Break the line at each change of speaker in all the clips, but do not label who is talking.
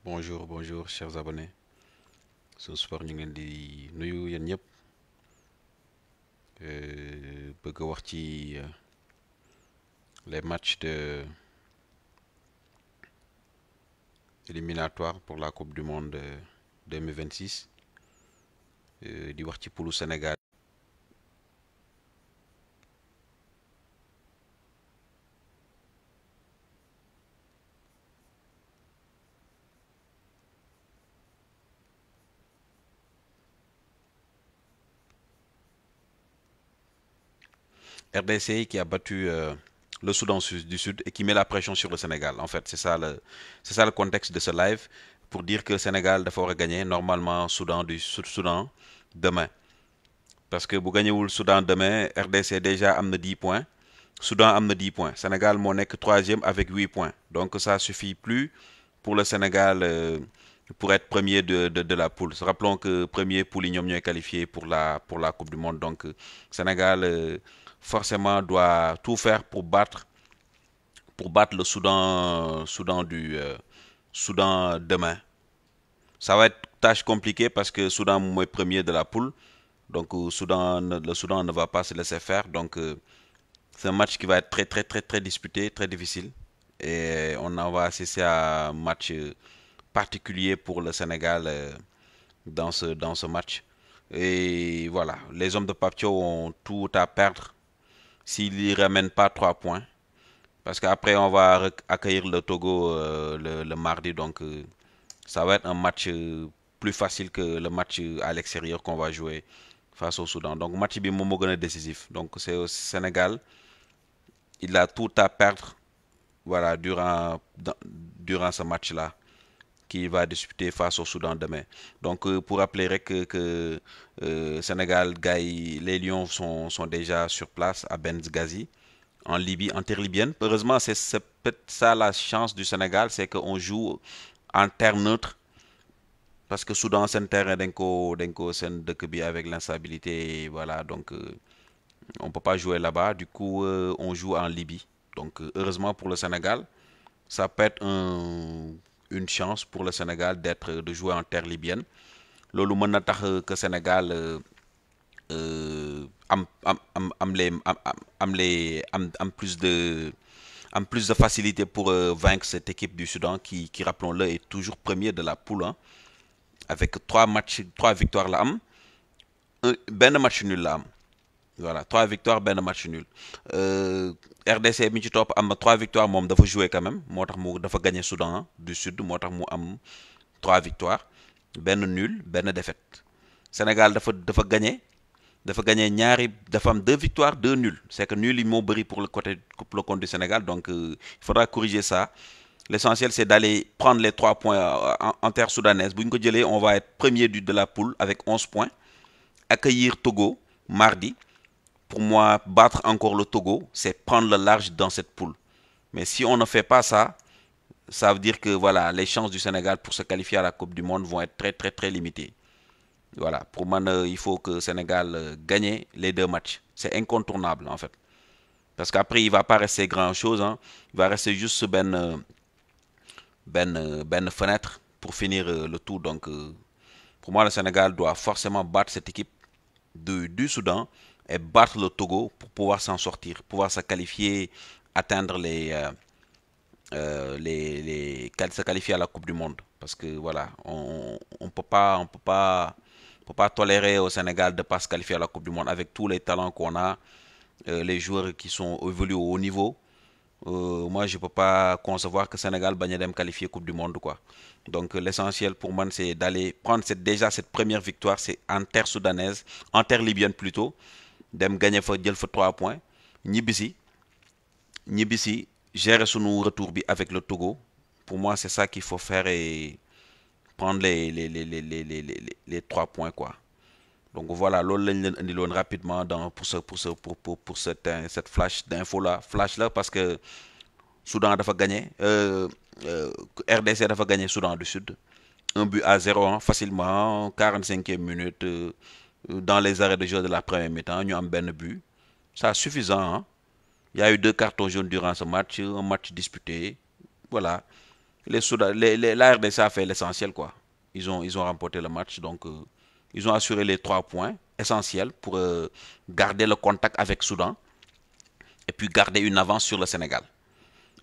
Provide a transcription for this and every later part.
Bonjour, bonjour, chers abonnés. Ce soir, ñu ngi leen di nuyu yéen ñëpp bëgg a wax ci les matchs de éliminatoires pour la Coupe du Monde 2026 di wax ci poulu Sénégal. RDC qui a battu le Soudan du Sud et qui met la pression sur le Sénégal. En fait, c'est ça le contexte de ce live pour dire que le Sénégal doit gagner normalement Soudan demain. Parce que bu gagné le Soudan demain, RDC déjà a 10 points. Soudan a 10 points. Sénégal mon est troisième avec 8 points. Donc ça suffit plus pour le Sénégal pour être premier de la poule. Rappelons que premier poule Ignom est qualifié pour la Coupe du Monde. Donc Sénégal forcément doit tout faire pour battre le Soudan demain. Ça va être tâche compliquée parce que Soudan est premier de la poule. Donc le Soudan ne va pas se laisser faire. Donc c'est un match qui va être très disputé, très difficile. Et on en va assister à un match particulier pour le Sénégal dans ce match. Et voilà, les hommes de Papio ont tout à perdre s'ils ne ramènent pas 3 points. Parce qu'après, on va accueillir le Togo le mardi. Donc ça va être un match plus facile que le match à l'extérieur qu'on va jouer face au Soudan. Donc match bi moom moo gën a décisif. Donc c'est au Sénégal, il a tout à perdre voilà durant ce match-là qui va disputer face au Soudan demain. Donc pour rappeler que Sénégal, les Lions sont déjà sur place à Benghazi en Libye, en terre libyenne. Heureusement, c'est peut-être ça la chance du Sénégal, c'est qu'on joue en terre neutre. Parce que Soudan, c'est un terrain c'est avec l'instabilité. Voilà, donc on ne peut pas jouer là-bas. Du coup, on joue en Libye. Donc, heureusement pour le Sénégal, ça peut être une chance pour le Sénégal de jouer en terre libyenne. Lolo mën na tax que Sénégal am plus de facilité pour vaincre cette équipe du Soudan qui rappelons-le, est toujours premier de la poule, hein, avec 3 victoires là, ben match nul là. Voilà, 3 victoires, ben match nul. RDC mi ci top am 3 victoires, mom dafa jouer quand même, motax mu dafa gagner Soudan du Sud, motax mu am 3 victoires, ben nul, ben défaite. Sénégal dafa gagner dafa am 2 victoires, 2 nuls. C'est que nul il mo bari pour le compte du Sénégal, donc il faudra corriger ça. L'essentiel c'est d'aller prendre les 3 points en terre soudanaise. Buñ ko jëlé, on va être premier de la poule avec 11 points. Accueillir Togo mardi. Pour moi, battre encore le Togo, c'est prendre le large dans cette poule. Mais si on ne fait pas ça, ça veut dire que voilà, les chances du Sénégal pour se qualifier à la Coupe du Monde vont être très limitées. Voilà, pour moi, il faut que le Sénégal gagne les 2 matchs. C'est incontournable en fait. Parce qu'après, il ne va pas rester grand-chose. Hein. Il va rester juste ben fenêtre pour finir le tour. Donc, pour moi, le Sénégal doit forcément battre cette équipe du Soudan et battre le Togo pour pouvoir s'en sortir, pouvoir se qualifier, atteindre se qualifier à la Coupe du Monde. Parce que voilà, on peut pas tolérer au Sénégal de ne pas se qualifier à la Coupe du Monde avec tous les talents qu'on a, les joueurs qui sont évolués au haut niveau. Moi, je ne peux pas concevoir que le Sénégal bagne dem qualifier Coupe du Monde, quoi. Donc, l'essentiel pour moi, c'est d'aller prendre déjà cette première victoire, c'est en terre soudanaise, en terre libyenne plutôt, dem gagner fa jël fa 3 points, ñibisi gérer son retour avec le Togo. Pour moi, c'est ça qu'il faut faire et prendre les 3 points, quoi. Donc voilà, loolu lañ leen indiloon rapidement pour cette flash là parce que Soudan dafa gagné RDC dafa gagné Soudan du Sud 1-0 hein, facilement 45e minute dans les arrêts de jeu de la première mi-temps ñu am benn but, ça suffisant hein. Il y a eu 2 cartons jaunes durant ce match, un match disputé, voilà. La RDC a fait l'essentiel, quoi. Ils ont remporté le match, donc ils ont assuré les 3 points essentiels pour garder le contact avec Soudan et puis garder une avance sur le Sénégal.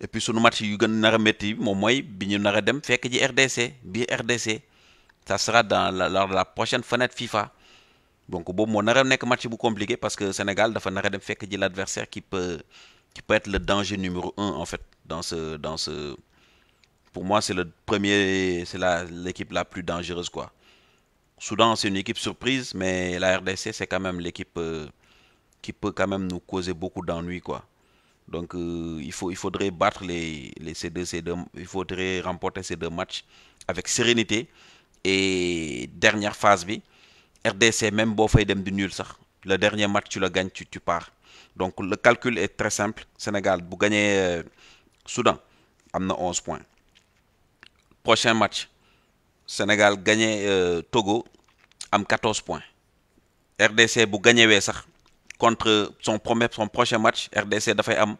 Et puis sunu match yu gën nar a métti moom mooy bi ñu nar a dem fekk ji RDC biir RDC ça sera lors de la prochaine fenêtre FIFA. Donc boobu moo nar a nekk match bu compliqué parce que Sénégal dafa nar a dem fekk ji l'adversaire qui peut être le danger numéro un en fait dans ce pour moi c'est l'équipe la plus dangereuse, quoi. Soudan c'est une équipe surprise, mais la RDC c'est quand même l'équipe qui peut quand même nous causer beaucoup d'ennuis, quoi. Donc il faudrait battre il faudrait remporter ces deux matchs avec sérénité. Et dernière phase bi, RDC même boo fay dem di nul sax, le dernier match tu le gagnes, tu pars. Donc le calcul est très simple. Sénégal bu gagner Soudan am na 11 points. Prochain match, Sénégal gagner Togo am 14 points. RDC bu gagner sax contre son prochain match, RDC dafay am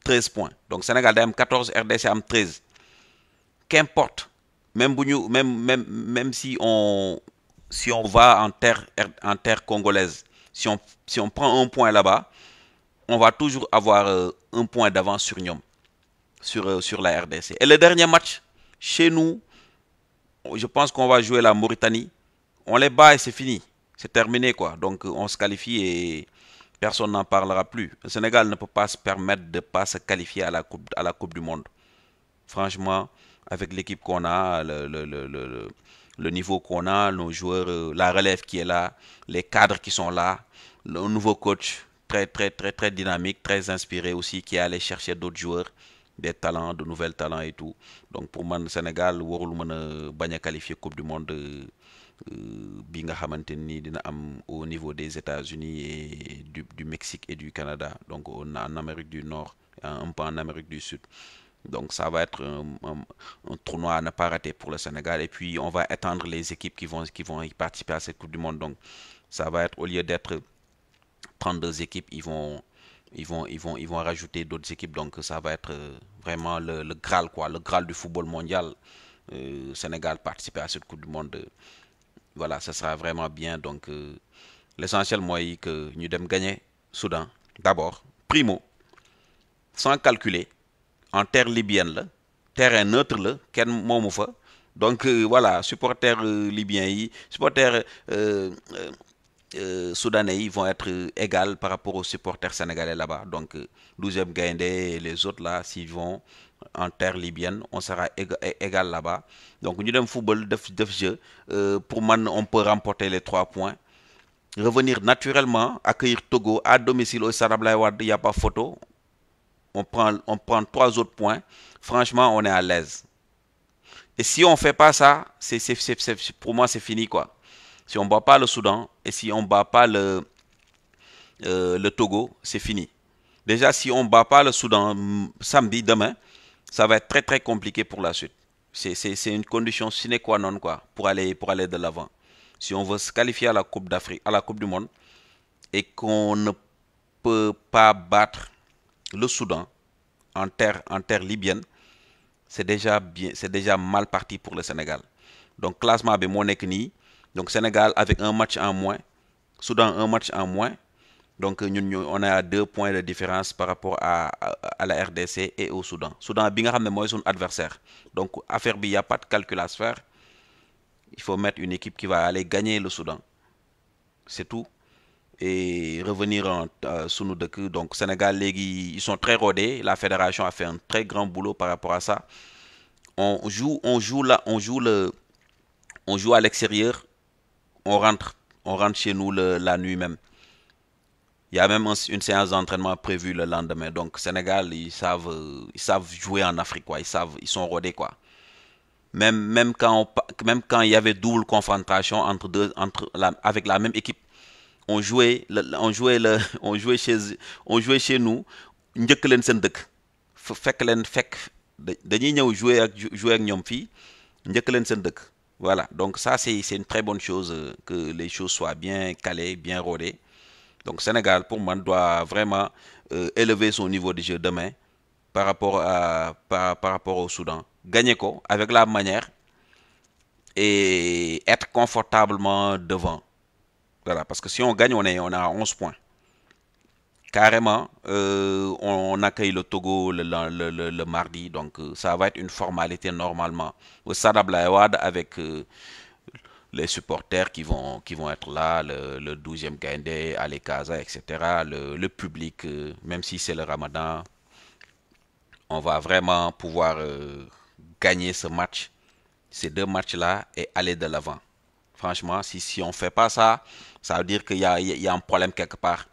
13 points. Donc Sénégal day am 14, RDC am 13. Qu'importe, même si on va en terre congolaise, si on prend un point là-bas, on va toujours avoir un point d'avance sur Nyom, sur la RDC. Et le dernier match, chez nous, je pense qu'on va jouer la Mauritanie. On les bat et c'est fini. C'est terminé, quoi. Donc on se qualifie et personne n'en parlera plus. Le Sénégal ne peut pas se permettre de ne pas se qualifier à la Coupe du Monde. Franchement, avec l'équipe qu'on a, le niveau qu'on a, nos joueurs, la relève qui est là, les cadres qui sont là, le nouveau coach très, très, très, très dynamique, très inspiré aussi, qui est allé chercher d'autres joueurs, des talents, de nouvelles talents et tout. Donc pour moi, le Sénégal, warul mën a qualifier Coupe du Monde bi nga xamante ni dina am au niveau des États-Unis et du Mexique et du Canada. Donc en Amérique du Nord, un peu en Amérique du Sud. Donc ça va être un tournoi à ne pas rater pour le Sénégal. Et puis on va étendre les équipes qui vont y participer à cette Coupe du Monde. Donc ça va être, au lieu d'être 32 équipes, ils vont rajouter d'autres équipes. Donc ça va être vraiment le Graal, quoi, le Graal du football mondial. Sénégal participer à cette Coupe du Monde. Voilà, ça sera vraiment bien. Donc l'essentiel, moi, que nous devons gagner Soudan. D'abord, primo, sans calculer, en terre libyenne la, terrain neutre la, kenn moomu fa. Donc voilà, supporters libyens yi, supporters soudanais yi vont être égales par rapport aux supporters sénégalais là-bas. Donc 12e Gaïndé et les autres là, s'ils vont en terre libyenne, on sera égal là-bas. Donc nous devons football def jeu. Pour moi, on peut remporter les 3 points. Revenir naturellement, accueillir Togo à domicile au Stade Abdoulaye Wade, il n'y a pas photo. On prend 3 autres points. Franchement, on est à l'aise. Et si on ne fait pas ça, pour moi, c'est fini, quoi. Si on ne bat pas le Soudan et si on ne bat pas le Togo, c'est fini. Déjà, si on ne bat pas le Soudan samedi, demain, ça va être très, très compliqué pour la suite. C'est une condition sine qua non, quoi, pour aller de l'avant. Si on veut se qualifier à la Coupe d'Afrique, à la Coupe du Monde, et qu'on ne peut pas battre le Soudan en terre libyenne, c'est déjà mal parti pour le Sénégal. Donc classement bi moo nekk nii, donc Sénégal avec un match en moins, Soudan un match en moins. Donc on est à 2 points de différence par rapport à la RDC et au Soudan. Soudan bi nga xam ne mooy son adversaire. Donc affaire bi, il n'y a pas de calcul à se faire. Il faut mettre une équipe qui va aller gagner le Soudan. C'est tout. Et revenir sous nos deux. Donc Sénégal, ils sont très rodés. La fédération a fait un très grand boulot par rapport à ça. On joue à l'extérieur. On rentre chez nous la nuit même. Il y a même une séance d'entraînement prévue le lendemain. Donc Sénégal, ils savent jouer en Afrique, quoi. Ils sont rodés, quoi. Même quand il y avait double confrontation avec la même équipe, on jouait chez nous, njëkk leen seen dëkk, fekk dañuy ñëw jouer ak ñoom fii, njëkk leen seen dëkk. Voilà, donc ça c'est une très bonne chose, que les choses soient bien calées, bien rodées. Donc Sénégal, pour moi, doit vraiment élever son niveau de jeu demain par rapport au Soudan. Gagner quoi avec la manière et être confortablement devant. Voilà, parce que si on gagne, on a 11 points. Carrément, on accueille le Togo le mardi, donc ça va être une formalité normalement. Au Stade Abdoulaye Wade avec les supporters qui vont être là, le 12e Gaïndé, Ali Kaza, etc. Le public, même si c'est le Ramadan, on va vraiment pouvoir gagner ce match, ces deux matchs-là et aller de l'avant. Franchement, si on ne fait pas ça, ça veut dire qu'il y a un problème quelque part.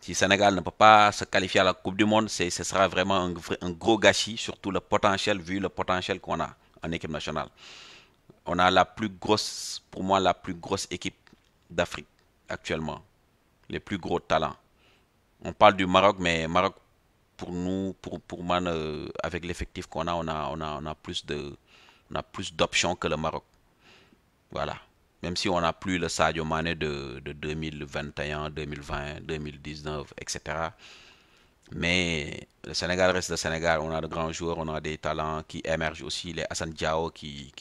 Si le Sénégal ne peut pas se qualifier à la Coupe du Monde, ce sera vraiment un gros gâchis, surtout le potentiel, vu le potentiel qu'on a en équipe nationale. On a la plus grosse, pour moi, la plus grosse équipe d'Afrique actuellement. Les plus gros talents. On parle du Maroc, mais Maroc, pour nous, pour moi, avec l'effectif qu'on a, on a plus d'options que le Maroc. Voilà. Même si on n'a plus le Sadio Mané de 2021, 2020, 2019, etc. Mais le Sénégal reste le Sénégal. On a de grands joueurs, on a des talents qui émergent aussi. Les Hassan Diao qui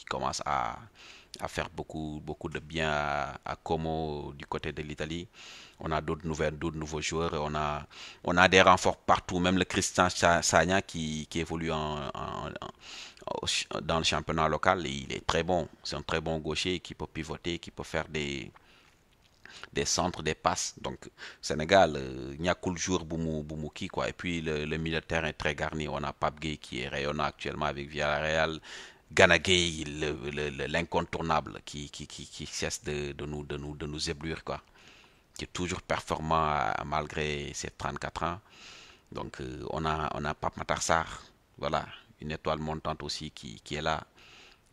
commencent à faire beaucoup de bien à Como du côté de l'Italie. On a d'autres nouveaux joueurs. On a des renforts partout. Même le Christian Sagna qui évolue dans le championnat local, il est très bon. C'est un très bon gaucher qui peut pivoter, qui peut faire des centres, des passes. Donc, Sénégal, il n'y a que le joueur Boumouki, quoi. Et puis, le milieu de terrain est très garni. On a Pape Gueye qui est rayonnant actuellement avec Villarreal. Gana Gueye, l'incontournable, qui cesse de nous éblouir, quoi. Qui est toujours performant malgré ses 34 ans. Donc, on a Pape Matar Sarr, voilà, une étoile montante aussi qui est là.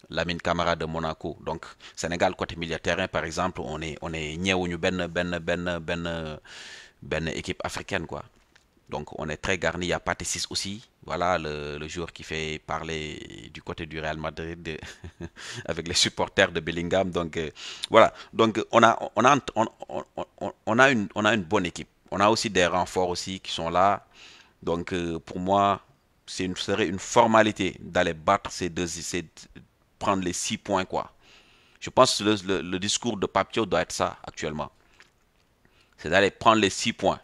Lamine Camara de Monaco. Donc, Sénégal, côté milieu de terrain, par exemple, on est ñewuñu ben équipe africaine, quoi. Donc, on est très garni. Il y a Pathé 6 aussi. Voilà, le joueur qui fait parler du côté du Real Madrid avec les supporters de Bellingham. Donc, voilà. Donc, on a une bonne équipe. On a aussi des renforts aussi qui sont là. Donc, pour moi, ce serait une formalité d'aller battre prendre les 6 points, quoi. Je pense que le discours de Papio doit être ça actuellement. C'est d'aller prendre les 6 points.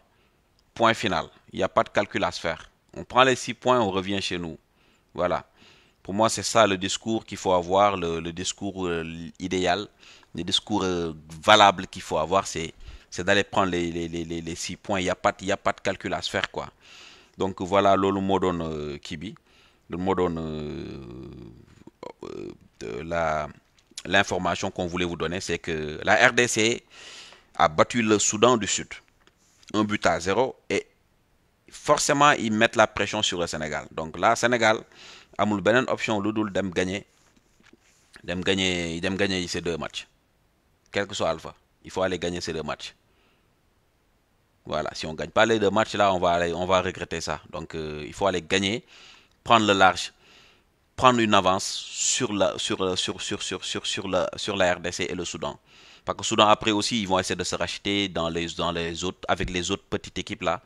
Point final. Il n'y a pas de calcul à se faire. On prend les 6 points, on revient chez nous. Voilà. Pour moi, c'est ça le discours qu'il faut avoir, le discours idéal, le discours valable qu'il faut avoir, c'est d'aller prendre les 6 points. Il y a pas de calcul à se faire, quoi. Donc voilà, lolo modon Kibi. Le modon la l'information qu'on voulait vous donner, c'est que la RDC a battu le Soudan du Sud. Un but à zéro. Et forcément, ils mettent la pression sur le Sénégal. Donc là, Sénégal a une bonne option, l'Oudoul d'aime gagner. D'aime gagner ces deux matchs. Quel que soit Alpha. Il faut aller gagner ces deux matchs. Voilà, si on ne gagne pas les deux matchs là, on va regretter ça. Donc il faut aller gagner, prendre le large, prendre une avance sur la RDC et le Soudan. Parce que le Soudan après aussi, ils vont essayer de se racheter dans les autres, avec les autres petites équipes là.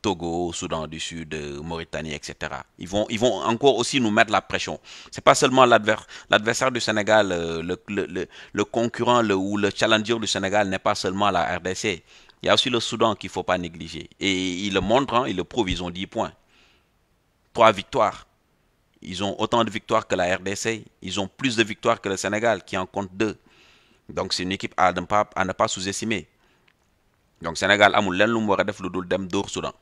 Togo, Soudan du Sud, Mauritanie, etc. Ils vont encore aussi nous mettre la pression. C'est pas seulement l'adversaire du Sénégal, le concurrent ou le challenger du Sénégal n'est pas seulement la RDC. Il y a aussi le Soudan qu'il ne faut pas négliger. Et ils le montrent, hein, ils le prouvent, ils ont 10 points. 3 victoires. Ils ont autant de victoires que la RDC. Ils ont plus de victoires que le Sénégal, qui en compte 2. Donc c'est une équipe à ne pas sous-estimer. Donc Sénégal amul len lu mu wara def lu dul dem dóor Soudan.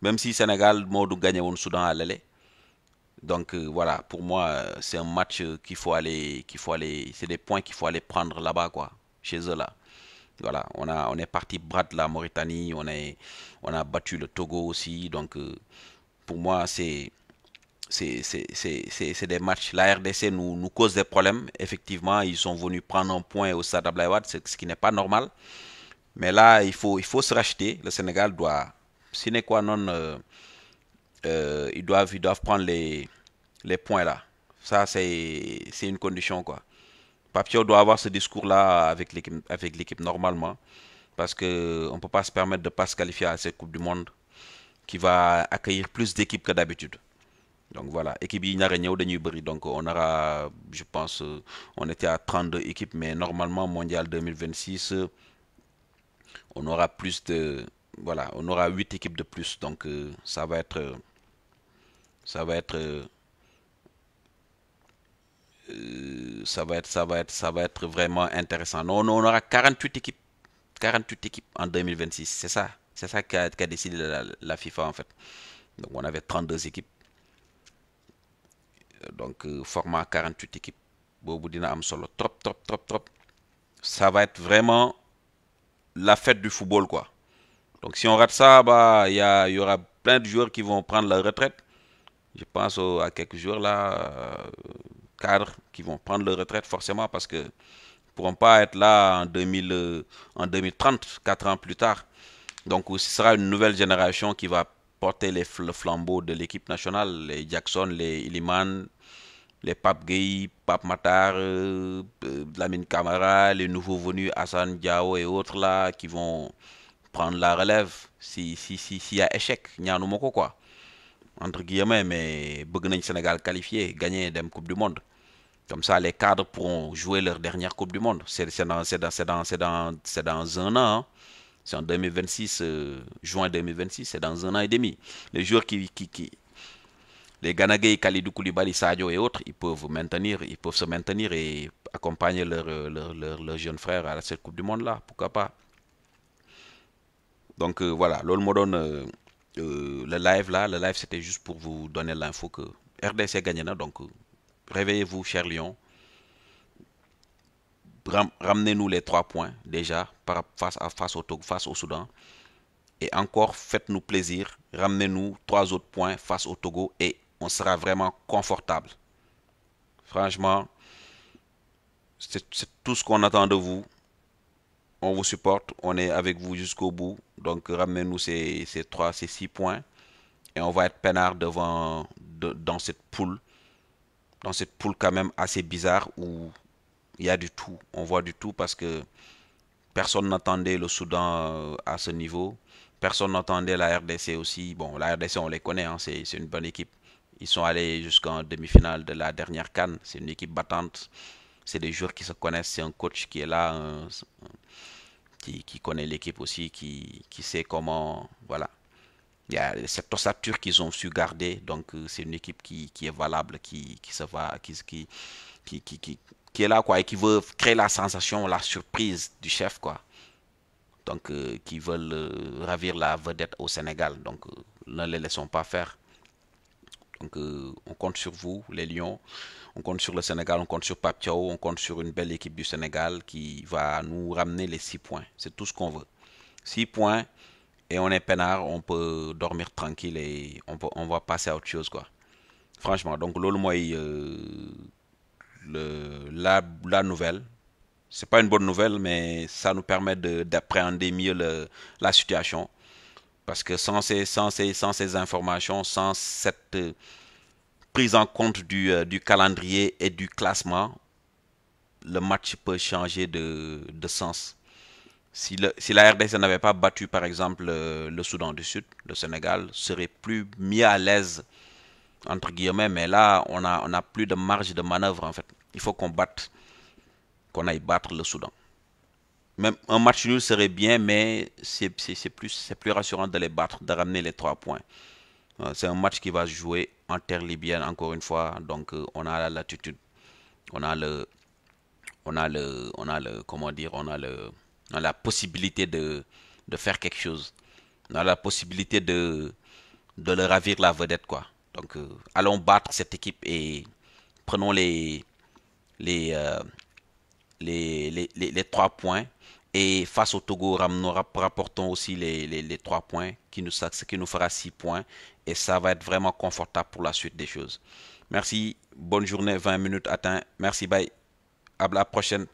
Même si Sénégal moo du gagné woon Soudan à l'aller. Donc voilà, pour moi c'est un match c'est des points qu'il faut aller prendre là-bas, quoi, chez eux là. Voilà, on est parti battre la Mauritanie, on a battu le Togo aussi. Donc pour moi c'est des matchs. La RDC nous cause des problèmes. Effectivement, ils sont venus prendre un point au Stade Abdoulaye Wade, ce qui n'est pas normal. Mais là, il faut se racheter. Le Sénégal doit, sine qua non, ils doivent prendre les points là. Ça, c'est une condition, quoi. Papio doit avoir ce discours-là avec l'équipe normalement. Parce qu'on ne peut pas se permettre de ne pas se qualifier à cette Coupe du Monde qui va accueillir plus d'équipes que d'habitude. Donc voilà, équipe yi ñara ñëw dañuy bëri. Donc on aura, je pense, on était à 32 équipes, mais normalement, mondial 2026, on aura plus de, voilà, on aura 8 équipes de plus. Donc ça va être, ça va être vraiment intéressant. Non, on aura 48 équipes en 2026. C'est ça qu'a décidé la FIFA en fait. Donc on avait 32 équipes. Donc format 48 équipes. Bobu dina am solo trop trop trop trop. Ça va être vraiment la fête du football quoi. Donc si on rate ça, bah il y aura plein de joueurs qui vont prendre leur retraite. Je pense à quelques joueurs là, cadres qui vont prendre leur retraite forcément parce que pourront pas être là en 2030, 4 ans plus tard. Donc ce sera une nouvelle génération qui va porter le flambeau de l'équipe nationale, les Jackson, les Iliman, les Pape Gueye, Pape Matar, Lamine Camara, les nouveaux venus Hassan Diao et autres là qui vont prendre la relève s'il y a échec. Ñaanu ko quoi. Entre guillemets, mais bëgg nañ Sénégal qualifié, gagner dem Coupe du Monde. Comme ça, les cadres pourront jouer leur dernière Coupe du Monde. C'est dans un an. Hein. C'est en 2026, juin 2026, c'est dans un an et demi. Les joueurs les Ganagay, Khalidou Koulibaly, Sadio et autres, ils peuvent se maintenir et accompagner leurs jeunes frères à cette Coupe du Monde-là. Pourquoi pas? Donc voilà, l'All Modon, le live c'était juste pour vous donner l'info que RDC gagne. Donc réveillez-vous, cher Lyon. Ramenez-nous les 3 points déjà face au Soudan. Et encore, faites-nous plaisir. Ramenez-nous 3 autres points face au Togo et on sera vraiment confortable. Franchement, c'est tout ce qu'on attend de vous. On vous supporte, on est avec vous jusqu'au bout. Donc ramenez-nous ces 6 points. Et on va être peinard dans cette poule. Dans cette poule quand même assez bizarre où il y a du tout. On voit du tout parce que personne n'attendait le Soudan à ce niveau. Personne n'attendait la RDC aussi. Bon, la RDC, on les connaît, hein, c'est une bonne équipe. Ils sont allés jusqu'en demi-finale de la dernière CAN. C'est une équipe battante. C'est des joueurs qui se connaissent. C'est un coach qui est là, qui connaît l'équipe aussi, qui sait comment. Voilà. Il y a cette ossature qu'ils ont su garder. Donc, c'est une équipe qui est valable, qui se va, qui est là, quoi, et qui veut créer la sensation, la surprise du chef, quoi. Donc, qui veulent ravir la vedette au Sénégal. Donc, ne les laissons pas faire. Donc, on compte sur vous, les Lions. On compte sur le Sénégal, on compte sur Pape Thiaw, on compte sur une belle équipe du Sénégal qui va nous ramener les 6 points. C'est tout ce qu'on veut. 6 points et on est peinard, on peut dormir tranquille et on va passer à autre chose, quoi. Franchement, donc, lolo moi, la nouvelle. C'est pas une bonne nouvelle, mais ça nous permet d'appréhender mieux la situation. Parce que sans ces informations, sans cette prise en compte du calendrier et du classement, le match peut changer de sens. Si la RDC n'avait pas battu, par exemple, le Soudan du Sud, le Sénégal serait plus mis à l'aise, entre guillemets, mais là, on a plus de marge de manœuvre, en fait. Il faut qu'on aille battre le Soudan. Même un match nul serait bien, mais c'est plus rassurant de les battre, de ramener les 3 points. C'est un match qui va se jouer en terre libyenne, encore une fois. Donc, on a la latitude, on a comment dire, on a la possibilité de faire quelque chose. On a la possibilité de leur ravir la vedette, quoi. Donc, allons battre cette équipe et prenons les, euh, les 3 points. Et face au Togo, rapportons aussi les 3 points, ce qui nous fera 6 points. Et ça va être vraiment confortable pour la suite des choses. Merci, bonne journée, 20 minutes atteint. Merci, bye. À la prochaine.